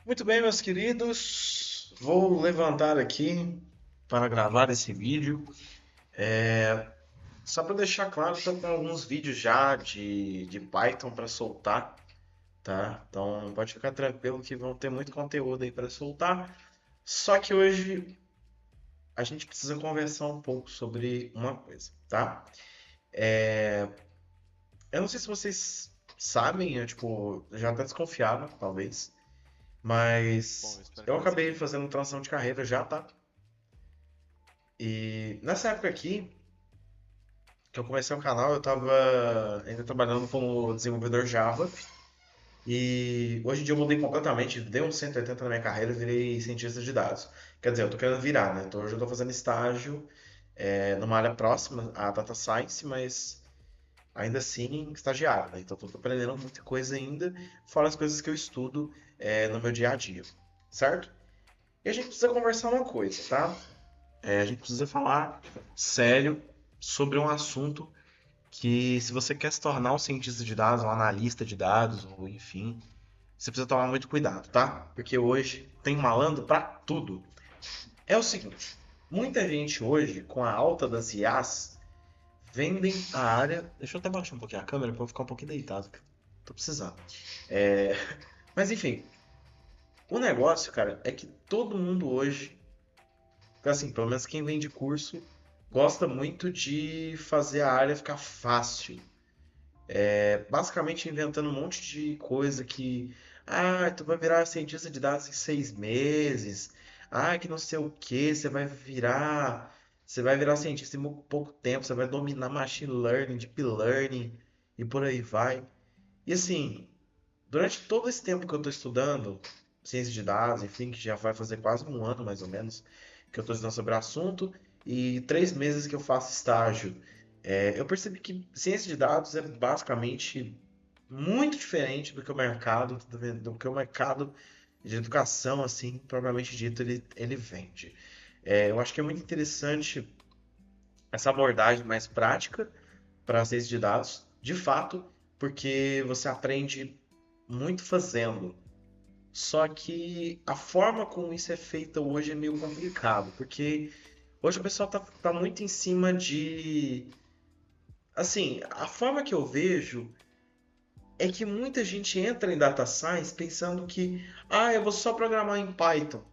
Muito bem, meus queridos. Vou levantar aqui para gravar esse vídeo. Só para deixar claro, estou com alguns vídeos já de Python para soltar, tá? Então pode ficar tranquilo que vão ter muito conteúdo aí para soltar. Só que hoje a gente precisa conversar um pouco sobre uma coisa, tá? Eu não sei se vocês sabem, tipo, já até desconfiaram, talvez, Bom, eu mas espero eu que sim. acabei fazendo transição de carreira já, tá? E nessa época aqui, que eu comecei o canal, eu estava ainda trabalhando como desenvolvedor Java. E hoje em dia eu mudei completamente, dei um 180 na minha carreira e virei cientista de dados. Quer dizer, eu tô querendo virar, né? Então hoje eu tô fazendo estágio numa área próxima à Data Science, mas ainda assim estagiário, né? Então eu tô aprendendo muita coisa ainda, fora as coisas que eu estudo no meu dia a dia, certo? E a gente precisa conversar uma coisa, tá? A gente precisa falar sério sobre um assunto que se você quer se tornar um cientista de dados, um analista de dados, ou enfim, você precisa tomar muito cuidado, tá? Porque hoje tem malandro pra tudo. É o seguinte, muita gente hoje, com a alta das IAs, vendem a área. Deixa eu até baixar um pouquinho a câmera para eu ficar um pouquinho deitado, que tô precisando. Mas enfim, o negócio, cara, é que todo mundo hoje, assim, pelo menos quem vende curso, gosta muito de fazer a área ficar fácil. Basicamente inventando um monte de coisa que. Ah, tu vai virar cientista de dados em 6 meses. Ah, que não sei o que, você vai virar. Você vai virar cientista em pouco tempo, você vai dominar machine learning, deep learning e por aí vai. E assim, durante todo esse tempo que eu estou estudando ciência de dados, enfim, que já vai fazer quase um ano mais ou menos, que eu estou estudando sobre o assunto, e 3 meses que eu faço estágio, eu percebi que ciência de dados é basicamente muito diferente do que o mercado, do que o mercado de educação, assim, propriamente dito, ele vende. Eu acho que é muito interessante essa abordagem mais prática para a ciência de dados, de fato, porque você aprende muito fazendo. Só que a forma como isso é feito hoje é meio complicado, porque hoje o pessoal tá muito em cima de. Assim, a forma que eu vejo é que muita gente entra em data science pensando que, eu vou só programar em Python,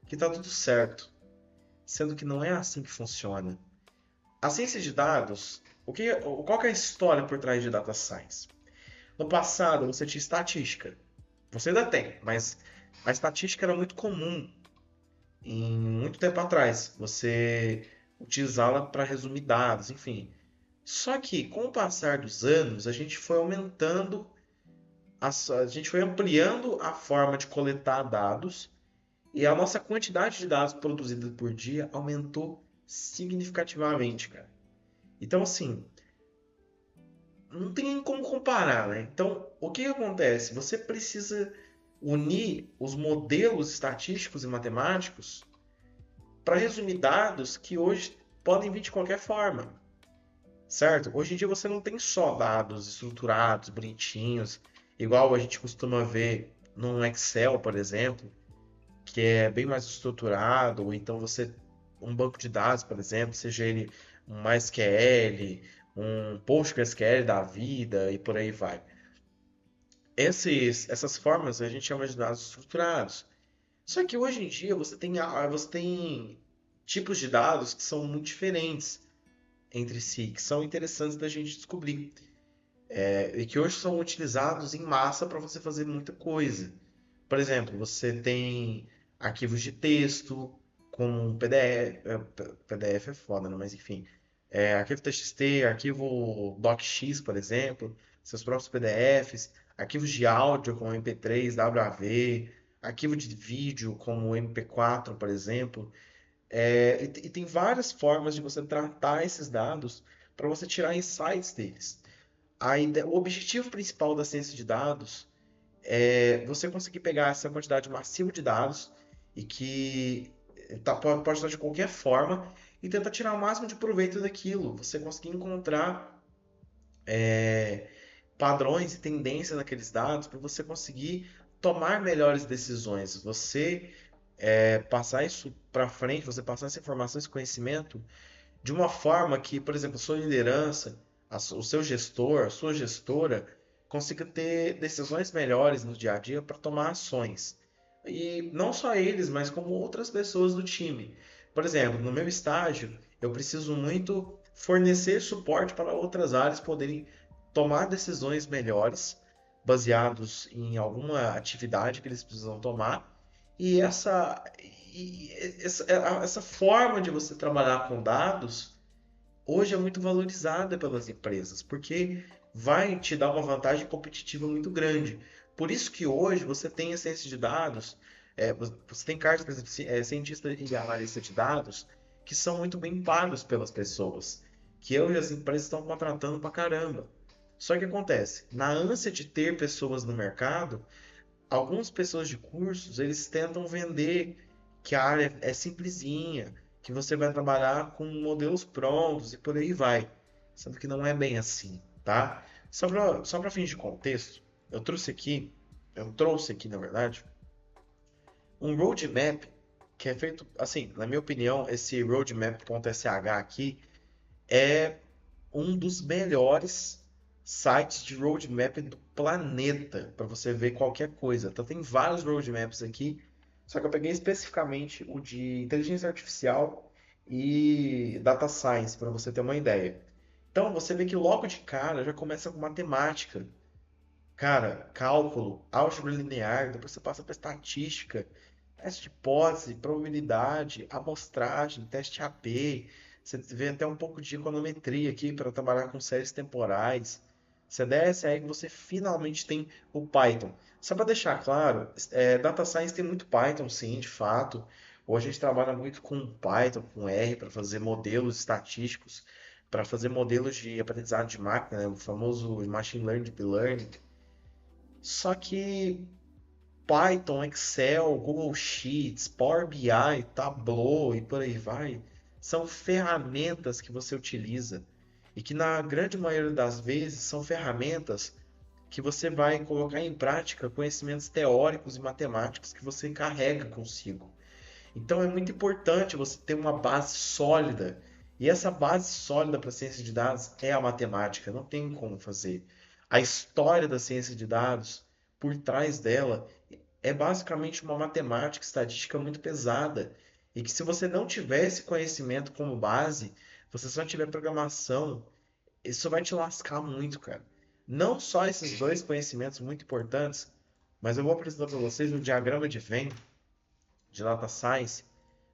que tá tudo certo. Sendo que não é assim que funciona. A ciência de dados, qual que é a história por trás de data science? No passado você tinha estatística. Você ainda tem, mas a estatística era muito comum em muito tempo atrás. Você utilizá-la para resumir dados, enfim. Só que com o passar dos anos, a gente foi aumentando, a gente foi ampliando a forma de coletar dados e a nossa quantidade de dados produzida por dia aumentou significativamente, cara. Então, assim, não tem nem como comparar, né? Então, o que acontece? Você precisa unir os modelos estatísticos e matemáticos para resumir dados que hoje podem vir de qualquer forma, certo? Hoje em dia você não tem só dados estruturados, bonitinhos, igual a gente costuma ver num Excel, por exemplo, que é bem mais estruturado, ou então você um banco de dados, por exemplo, seja ele um MySQL, um PostgreSQL da vida e por aí vai. Essas formas a gente chama de dados estruturados. Só que hoje em dia você tem tipos de dados que são muito diferentes entre si, que são interessantes da gente descobrir. E que hoje são utilizados em massa para você fazer muita coisa. Por exemplo, você tem arquivos de texto, como um PDF. PDF é foda, né? Mas enfim. Arquivo TXT, arquivo DocX, por exemplo, seus próprios PDFs, arquivos de áudio como MP3, WAV, arquivo de vídeo como MP4, por exemplo. E tem várias formas de você tratar esses dados para você tirar insights deles. O objetivo principal da ciência de dados é você conseguir pegar essa quantidade massiva de dados e que pode estar de qualquer forma e tentar tirar o máximo de proveito daquilo. Você conseguir encontrar padrões e tendências naqueles dados para você conseguir tomar melhores decisões, você passar isso para frente, você passar essa informação, esse conhecimento de uma forma que, por exemplo, a sua liderança, o seu gestor, a sua gestora consiga ter decisões melhores no dia a dia para tomar ações. E não só eles, mas como outras pessoas do time. Por exemplo, no meu estágio, eu preciso muito fornecer suporte para outras áreas poderem tomar decisões melhores, baseados em alguma atividade que eles precisam tomar. E essa forma de você trabalhar com dados hoje é muito valorizada pelas empresas, porque vai te dar uma vantagem competitiva muito grande. Por isso que hoje você tem a ciência de dados, você tem cargos, por exemplo, cientista e analista de dados, que são muito bem pagos pelas pessoas, que eu e as empresas estão contratando pra caramba. Só que acontece, na ânsia de ter pessoas no mercado, algumas pessoas de cursos, eles tentam vender que a área é simplesinha, que você vai trabalhar com modelos prontos e por aí vai. Sendo que não é bem assim, tá? Só para fins de contexto, eu trouxe aqui, na verdade, um roadmap que é feito, assim, na minha opinião, esse roadmap.sh aqui é um dos melhores sites de roadmap do planeta para você ver qualquer coisa. Então tem vários roadmaps aqui, só que eu peguei especificamente o de inteligência artificial e data science para você ter uma ideia. Então você vê que logo de cara já começa com matemática. Cara, cálculo, álgebra linear, depois você passa para estatística, teste de hipótese, probabilidade, amostragem, teste AB. Você vê até um pouco de econometria aqui para trabalhar com séries temporais. Você desce aí que você finalmente tem o Python. Só para deixar claro, Data Science tem muito Python, sim, de fato. Hoje a gente trabalha muito com Python, com R, para fazer modelos estatísticos, para fazer modelos de aprendizado de máquina, né, o famoso Machine Learning, Deep Learning. Só que Python, Excel, Google Sheets, Power BI, Tableau e por aí vai, são ferramentas que você utiliza e que na grande maioria das vezes são ferramentas que você vai colocar em prática conhecimentos teóricos e matemáticos que você carrega consigo. Então é muito importante você ter uma base sólida. E essa base sólida para a ciência de dados é a matemática, não tem como fazer. A história da ciência de dados, por trás dela, é basicamente uma matemática estatística muito pesada. E que se você não tiver esse conhecimento como base, você só tiver programação, isso vai te lascar muito, cara. Não só esses dois conhecimentos muito importantes, mas eu vou apresentar para vocês um diagrama de Venn de Data Science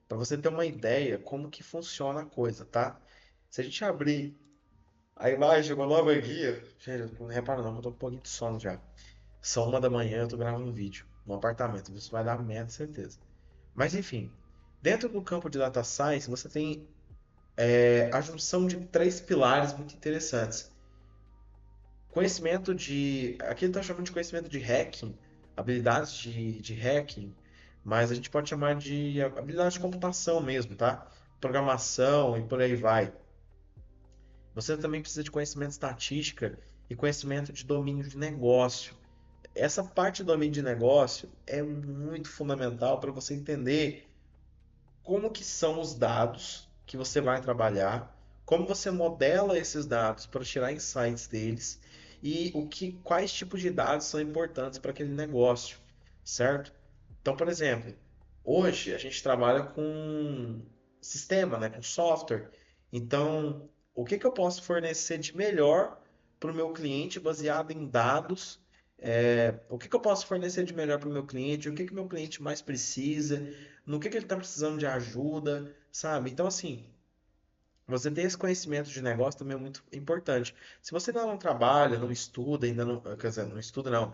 para você ter uma ideia como que funciona a coisa, tá? Se a gente abrir a imagem, uma nova guia, gente, não repara não, eu tô com um pouquinho de sono já. São 1 da manhã, eu tô gravando um vídeo no apartamento, isso vai dar merda, certeza. Mas enfim, dentro do campo de Data Science, você tem a junção de três pilares muito interessantes. Conhecimento de. Aqui ele está chamando de conhecimento de hacking, habilidades de hacking, mas a gente pode chamar de habilidade de computação mesmo, tá? Programação e por aí vai. Você também precisa de conhecimento de estatística e conhecimento de domínio de negócio. Essa parte do domínio de negócio é muito fundamental para você entender como que são os dados que você vai trabalhar, como você modela esses dados para tirar insights deles e quais tipos de dados são importantes para aquele negócio, certo? Então, por exemplo, hoje a gente trabalha com sistema, né, com software. Então, o que eu posso fornecer de melhor para o meu cliente baseado em dados? O que eu posso fornecer de melhor para o meu cliente? O que o meu cliente mais precisa? No que ele está precisando de ajuda, sabe? Então, assim, você ter esse conhecimento de negócio também é muito importante. Se você ainda não trabalha, não estuda, ainda não, quer dizer, não estuda não,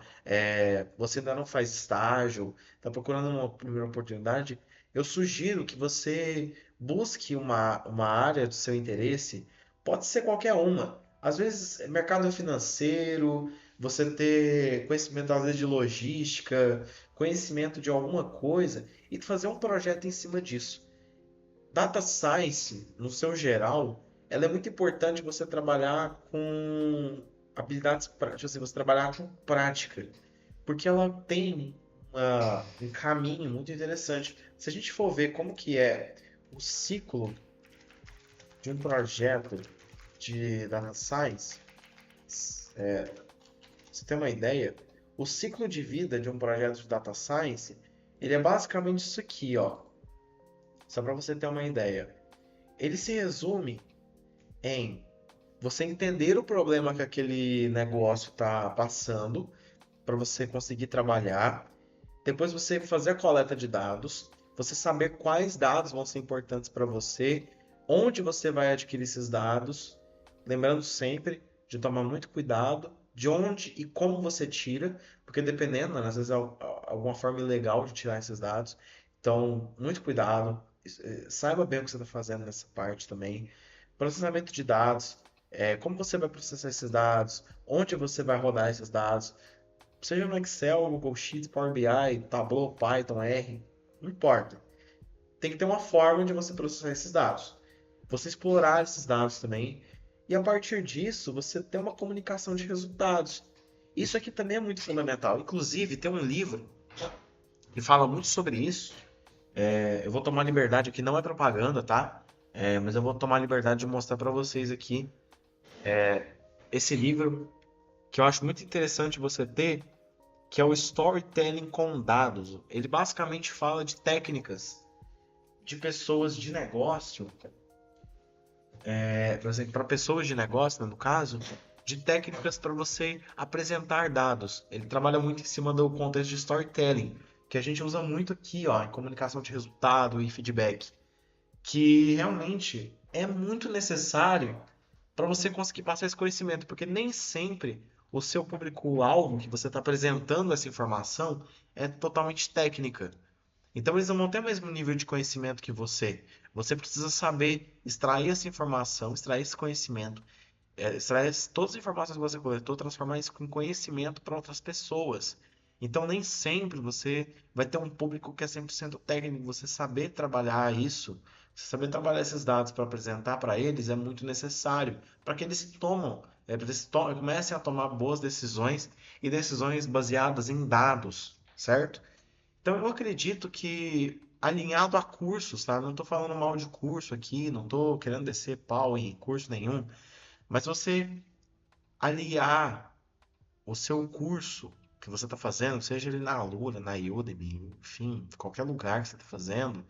você ainda não faz estágio, está procurando uma primeira oportunidade, eu sugiro que você busque uma área do seu interesse, pode ser qualquer uma. Às vezes, mercado financeiro, você ter conhecimento às vezes de logística, conhecimento de alguma coisa e fazer um projeto em cima disso. Data Science, no seu geral, ela é muito importante você trabalhar com habilidades práticas, você trabalhar com prática, porque ela tem um caminho muito interessante. Se a gente for ver como que é o ciclo de um projeto de data science, você tem uma ideia? O ciclo de vida de um projeto de data science, ele é basicamente isso aqui, ó. Só para você ter uma ideia. Ele se resume em você entender o problema que aquele negócio está passando para você conseguir trabalhar. Depois você fazer a coleta de dados, você saber quais dados vão ser importantes para você, onde você vai adquirir esses dados, lembrando sempre de tomar muito cuidado de onde e como você tira, porque dependendo, né, às vezes é alguma forma ilegal de tirar esses dados. Então, muito cuidado, saiba bem o que você está fazendo nessa parte também. Processamento de dados, como você vai processar esses dados, onde você vai rodar esses dados, seja no Excel, Google Sheets, Power BI, Tableau, Python, R, não importa. Tem que ter uma forma de você processar esses dados. Você explorar esses dados também. E a partir disso, você ter uma comunicação de resultados. Isso aqui também é muito fundamental. Inclusive, tem um livro que fala muito sobre isso. Eu vou tomar liberdade aqui, não é propaganda, tá? Mas eu vou tomar liberdade de mostrar para vocês aqui esse livro que eu acho muito interessante você ter, que é o Storytelling com Dados. Ele basicamente fala de técnicas de pessoas de negócio, por exemplo, para pessoas de negócio, né, no caso, de técnicas para você apresentar dados. Ele trabalha muito em cima do contexto de storytelling, que a gente usa muito aqui, ó, em comunicação de resultado e feedback, que realmente é muito necessário para você conseguir passar esse conhecimento, porque nem sempre o seu público-alvo que você está apresentando essa informação é totalmente técnica. Então eles não vão ter o mesmo nível de conhecimento que você. Você precisa saber extrair essa informação, extrair esse conhecimento, extrair todas as informações que você coletou, transformar isso em conhecimento para outras pessoas. Então nem sempre você vai ter um público que é 100% técnico. Você saber trabalhar isso, você saber trabalhar esses dados para apresentar para eles é muito necessário para que eles comecem a tomar boas decisões e decisões baseadas em dados, certo? Então eu acredito que alinhado a cursos, tá? Não estou falando mal de curso aqui, não estou querendo descer pau em curso nenhum, mas você aliar o seu curso que você está fazendo, seja ele na Alura, na Udemy, enfim, qualquer lugar que você está fazendo,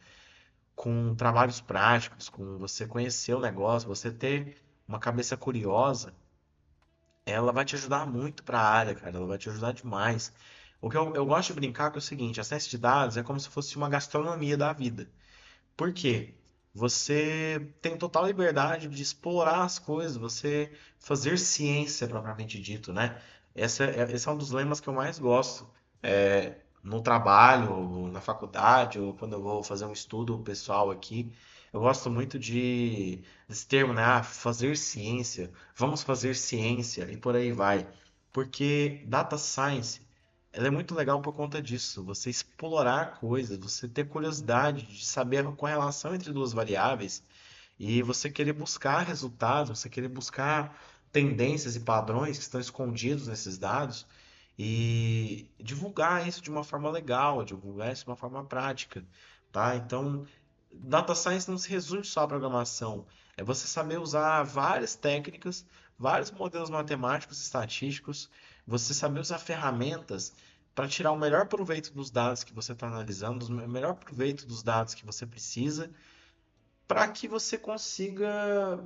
com trabalhos práticos, com você conhecer o negócio, você ter uma cabeça curiosa, ela vai te ajudar muito para a área, cara. Ela vai te ajudar demais. O que eu gosto de brincar com é o seguinte: a ciência de dados é como se fosse uma gastronomia da vida. Por quê? Você tem total liberdade de explorar as coisas, você fazer ciência propriamente dito, né? Esse é um dos lemas que eu mais gosto. No trabalho, ou na faculdade, ou quando eu vou fazer um estudo pessoal aqui. Eu gosto muito desse termo, né? Ah, fazer ciência, vamos fazer ciência e por aí vai. Porque data science, ela é muito legal por conta disso. Você explorar coisas, você ter curiosidade de saber a correlação entre duas variáveis e você querer buscar resultados, você querer buscar tendências e padrões que estão escondidos nesses dados e divulgar isso de uma forma legal, divulgar isso de uma forma prática, tá? Então, data science não se resume só à programação, é você saber usar várias técnicas, vários modelos matemáticos e estatísticos, você saber usar ferramentas para tirar o melhor proveito dos dados que você está analisando, o melhor proveito dos dados que você precisa, para que você consiga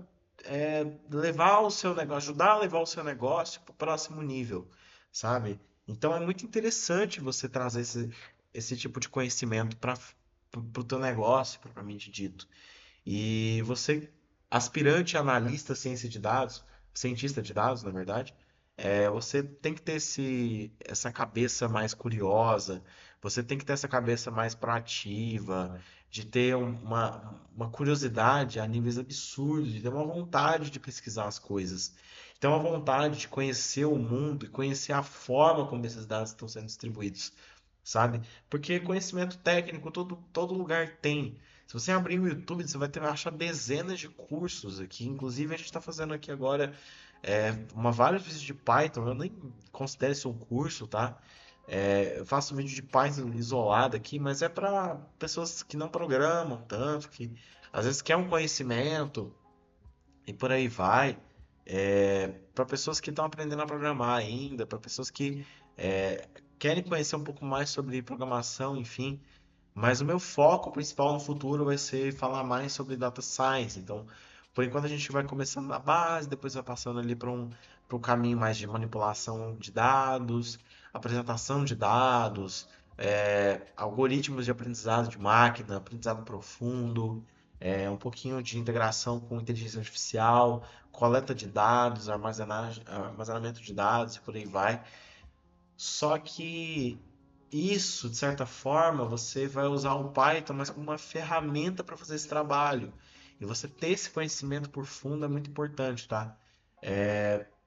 levar o seu negócio, ajudar a levar o seu negócio para o próximo nível, sabe? Então é muito interessante você trazer esse tipo de conhecimento para o teu negócio, propriamente dito. E você, aspirante analista ciência de dados, cientista de dados, na verdade, você tem que ter essa cabeça mais curiosa, você tem que ter essa cabeça mais proativa, de ter uma curiosidade a níveis absurdos, de ter uma vontade de pesquisar as coisas, ter uma vontade de conhecer o mundo e conhecer a forma como esses dados estão sendo distribuídos, sabe? Porque conhecimento técnico todo lugar tem. Se você abrir o YouTube, você vai achar dezenas de cursos aqui. Inclusive, a gente está fazendo aqui agora vários vídeos de Python. Eu nem considero isso um curso, tá? Eu faço um vídeo de Python isolado aqui, mas é para pessoas que não programam tanto, que às vezes quer um conhecimento e por aí vai. Para pessoas que estão aprendendo a programar ainda, para pessoas que é, querem conhecer um pouco mais sobre programação, enfim. Mas o meu foco principal no futuro vai ser falar mais sobre data science. Então, por enquanto a gente vai começando na base, depois vai passando ali para um caminho mais de manipulação de dados, apresentação de dados, algoritmos de aprendizado de máquina, aprendizado profundo, um pouquinho de integração com inteligência artificial, coleta de dados, armazenamento de dados e por aí vai. Só que isso, de certa forma, você vai usar o Python, mas como uma ferramenta para fazer esse trabalho. E você ter esse conhecimento por fundo é muito importante, tá?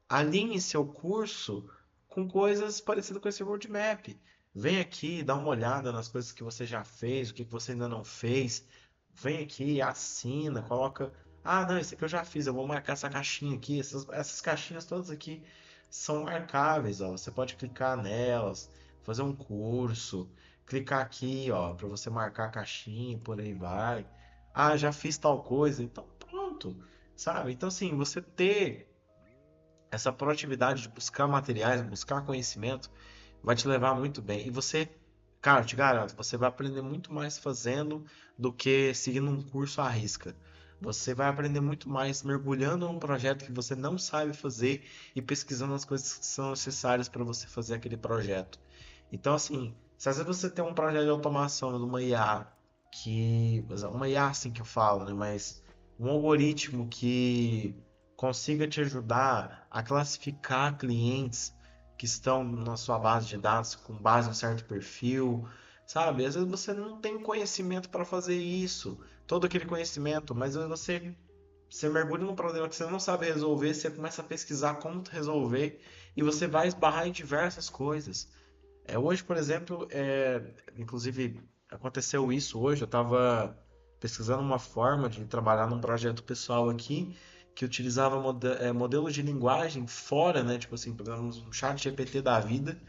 Alinhe seu curso com coisas parecidas com esse roadmap. Vem aqui, dá uma olhada nas coisas que você já fez, o que você ainda não fez. Vem aqui, assina, coloca. Ah, não, esse aqui eu já fiz, eu vou marcar essa caixinha aqui. Essas caixinhas todas aqui são marcáveis, ó. Você pode clicar nelas, fazer um curso, clicar aqui, ó, para você marcar a caixinha, por aí vai. Ah, já fiz tal coisa, então pronto, sabe? Então, assim, você ter essa proatividade de buscar materiais, buscar conhecimento, vai te levar muito bem. E você, cara, eu te garanto, você vai aprender muito mais fazendo do que seguindo um curso à risca. Você vai aprender muito mais mergulhando num projeto que você não sabe fazer e pesquisando as coisas que são necessárias para você fazer aquele projeto. Então, assim, se às vezes você tem um projeto de automação numa IA, uma IA assim que eu falo, né? Mas um algoritmo que consiga te ajudar a classificar clientes que estão na sua base de dados com base em um certo perfil, sabe? Às vezes você não tem conhecimento para fazer isso, todo aquele conhecimento, mas você mergulha num problema que você não sabe resolver, você começa a pesquisar como resolver e você vai esbarrar em diversas coisas. Hoje, por exemplo, inclusive aconteceu isso hoje, eu estava pesquisando uma forma de trabalhar num projeto pessoal aqui que utilizava modelos de linguagem fora, né? Tipo assim, pegamos um chat GPT da vida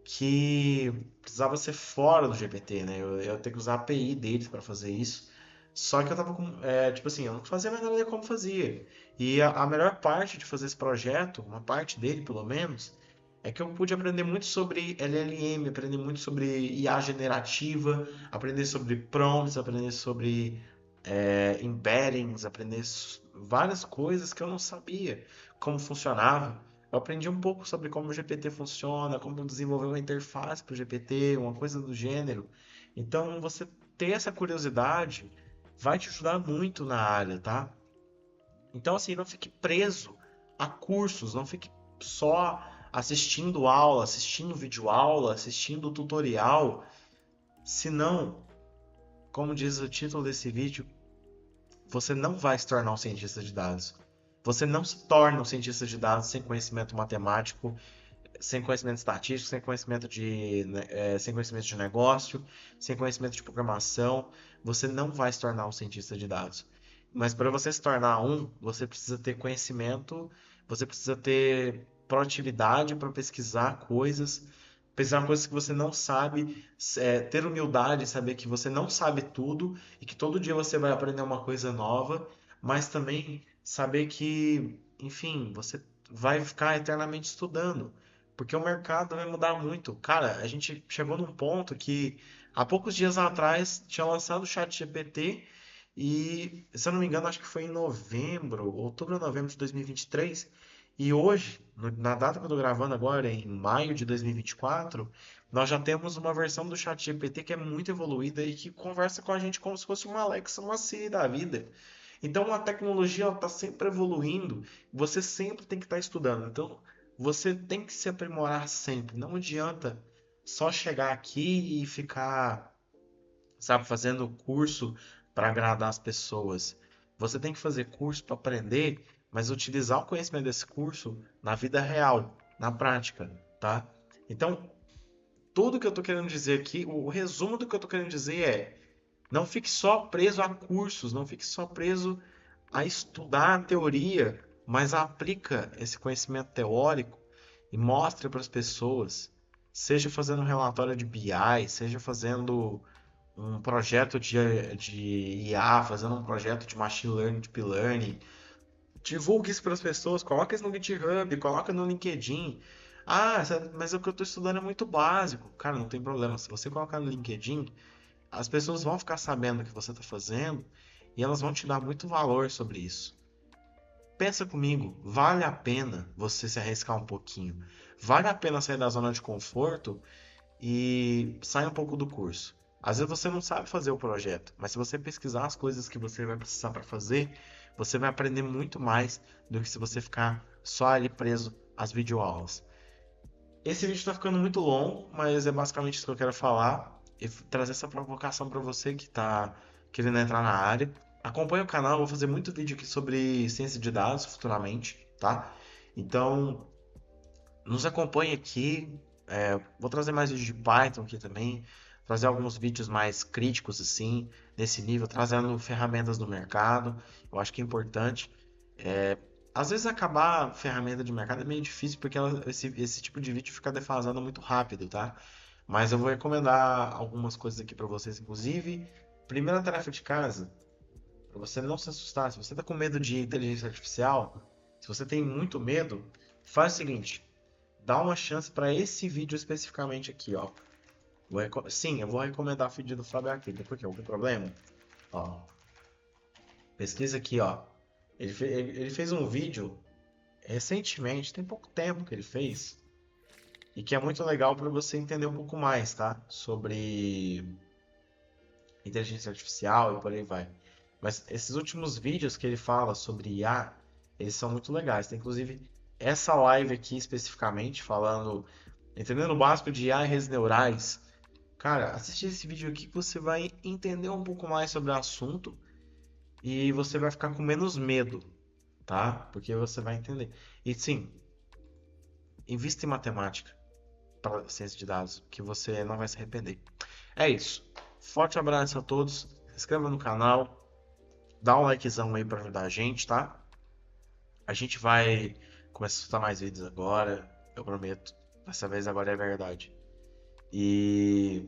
que precisava ser fora do GPT, né? Eu ia ter que usar a API deles para fazer isso. Só que eu tava com, tipo assim, eu não fazia mais nada como fazia. E a melhor parte de fazer esse projeto, uma parte dele pelo menos, é que eu pude aprender muito sobre LLM, aprender muito sobre IA generativa, aprender sobre prompts, aprender sobre embeddings, várias coisas que eu não sabia como funcionava. Eu aprendi um pouco sobre como o GPT funciona, como desenvolver uma interface para o GPT, uma coisa do gênero. Então, você ter essa curiosidade vai te ajudar muito na área, tá? Então, assim, não fique preso a cursos, não fique só assistindo aula, assistindo videoaula, assistindo tutorial, senão, como diz o título desse vídeo, você não vai se tornar um cientista de dados. Você não se torna um cientista de dados sem conhecimento matemático, sem conhecimento estatístico, sem conhecimento de negócio, sem conhecimento de programação. Você não vai se tornar um cientista de dados. Mas para você se tornar um, você precisa ter conhecimento, você precisa ter proatividade para pesquisar coisas que você não sabe, ter humildade, saber que você não sabe tudo e que todo dia você vai aprender uma coisa nova, mas também saber que, enfim, você vai ficar eternamente estudando, porque o mercado vai mudar muito. Cara, a gente chegou num ponto que há poucos dias atrás tinha lançado o ChatGPT e, se eu não me engano, acho que foi em novembro, outubro ou novembro de 2023. E hoje, na data que eu tô gravando agora, em maio de 2024, nós já temos uma versão do ChatGPT que é muito evoluída e que conversa com a gente como se fosse uma Alexa, uma Siri da vida. Então a tecnologia está sempre evoluindo, você sempre tem que estar estudando. Então você tem que se aprimorar sempre. Não adianta só chegar aqui e ficar, sabe, fazendo curso para agradar as pessoas. Você tem que fazer curso para aprender, mas utilizar o conhecimento desse curso na vida real, na prática, tá? Então, tudo que eu estou querendo dizer aqui, o resumo do que eu estou querendo dizer é: não fique só preso a cursos, não fique só preso a estudar a teoria, mas aplica esse conhecimento teórico e mostra para as pessoas. seja fazendo um relatório de BI, seja fazendo um projeto de IA, fazendo um projeto de machine learning, deep learning. Divulgue isso para as pessoas, coloca isso no GitHub, coloca no LinkedIn. Ah, mas o que eu estou estudando é muito básico. Cara, não tem problema. Se você colocar no LinkedIn, as pessoas vão ficar sabendo o que você está fazendo e elas vão te dar muito valor sobre isso. Pensa comigo, vale a pena você se arriscar um pouquinho? Vale a pena sair da zona de conforto e sair um pouco do curso? Às vezes você não sabe fazer o projeto, mas se você pesquisar as coisas que você vai precisar para fazer, você vai aprender muito mais do que se você ficar só ali preso às videoaulas. Esse vídeo está ficando muito longo, mas é basicamente isso que eu quero falar e trazer essa provocação para você que está querendo entrar na área. Acompanhe o canal, eu vou fazer muito vídeo aqui sobre ciência de dados futuramente, tá? Então, nos acompanhe aqui. Vou trazer mais vídeos de Python aqui também, trazer alguns vídeos mais críticos assim, nesse nível, trazendo ferramentas do mercado. Eu acho que é importante. É, Às vezes acabar a ferramenta de mercado é meio difícil porque esse tipo de vídeo fica defasado muito rápido, tá? Mas eu vou recomendar algumas coisas aqui para vocês, inclusive, primeira tarefa de casa, para você não se assustar. Se você está com medo de inteligência artificial, se você tem muito medo, faz o seguinte, dá uma chance para esse vídeo especificamente aqui, ó. Sim, eu vou recomendar o vídeo do Fábio Akita, porque o problema, ó, pesquisa aqui, ó. Ele fez um vídeo recentemente, tem pouco tempo que ele fez, e que é muito legal para você entender um pouco mais, tá? Sobre inteligência artificial e por aí vai. Mas esses últimos vídeos que ele fala sobre IA, eles são muito legais. Tem inclusive essa live aqui especificamente falando, entendendo o básico de IA e redes neurais. Cara, assiste esse vídeo aqui que você vai entender um pouco mais sobre o assunto e você vai ficar com menos medo, tá? Porque você vai entender. E sim, invista em matemática para ciência de dados, que você não vai se arrepender. É isso. Forte abraço a todos. Se inscreva no canal, dá um likezão aí para ajudar a gente, tá? A gente vai começar a soltar mais vídeos agora, eu prometo. Dessa vez agora é verdade. E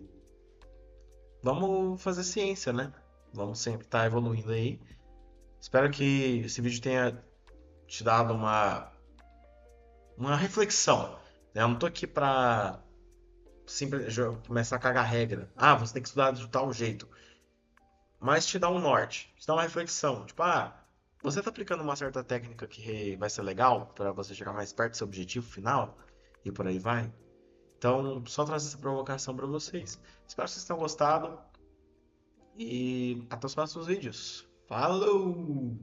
vamos fazer ciência, né? Vamos sempre estar evoluindo aí. Espero que esse vídeo tenha te dado uma reflexão, né? Eu não tô aqui pra começar a cagar regra. Ah, você tem que estudar de tal jeito. Mas te dá um norte, te dá uma reflexão. Tipo, você tá aplicando uma certa técnica que vai ser legal para você chegar mais perto do seu objetivo final e por aí vai. Então, só trazer essa provocação para vocês. Espero que vocês tenham gostado e até os próximos vídeos. Falou!